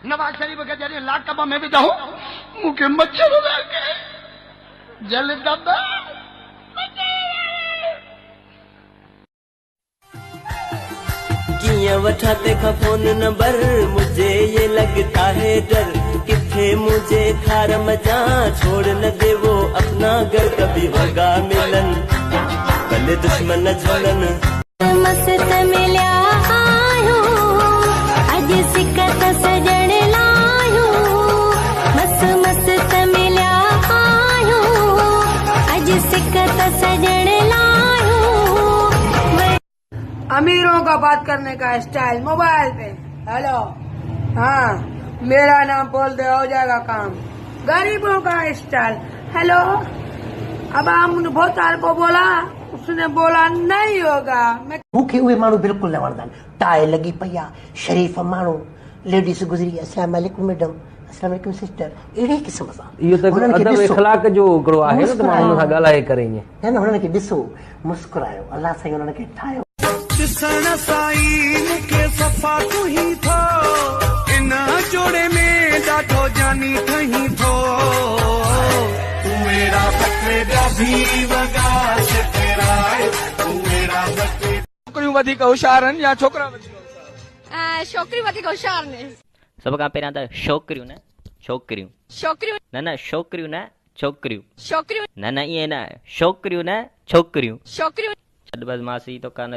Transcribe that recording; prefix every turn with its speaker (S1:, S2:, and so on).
S1: नवाज शरीफ के जरिए लाकअप में भी जाऊं मुझे मच्छर जल दबा
S2: किया वठाते का फोन नंबर मुझे ये लगता है डर किथे मुझे थार मजा छोड़ न दे वो अपना घर कभी होगा मिलन भले दुश्मन झोलन
S3: मस्त मिल्या आयो अज सिकत सजण लायो मस्त मस्त मिल्या आयो अज सिकत सजण लायो।
S4: अमीरों का बात करने का स्टाइल मोबाइल पे हेलो हाँ मेरा नाम बोल दे हो जाएगा काम। गरीबों का स्टाइल हेलो अब हमने बहुत साल को बोला उसने बोला नहीं होगा। मैं
S5: मूंखे उहे माण्हू बिल्कुलु न वणंदा आहिनि। टाई लॻी पई आहे शरीफ़ माण्हू लेडीस गुज़री अस्सलाम वालेकुम मैडम अस्सलाम वालेकुम सिस्टर अहिड़े क़िस्म सां
S6: इहो त अदब इख़लाक़ जो हिकिड़ो आहे न त माण्हू हुन सां ॻाल्हाए करे ईअं
S5: न हुननि खे ॾिसो मुस्कुरायो अलाह साईं हुननि खे ठाहियो।
S7: ॾिसण साईं मूंखे सफ़ा तूं ई थो इन जोड़े में ॾाढो जानी ठही थो तूं मेरा बकरे जा भी वगा
S1: छोकिरियूं वधीक होशियार आहिनि या छोकिरा वधीक होशियार?
S8: छोकिरियूं वधीक होशियार ने।
S9: सभ खां पहिरियां त छोकिरियूं न छोकिरियूं
S8: छोकिरियूं
S9: न छोकिरियूं न छोकिरियूं
S8: छोकिरियूं
S9: न ईअं न छोकिरियूं न छोकिरियूं
S8: छोकिरियूं
S9: छॾ बसि मासी तो कान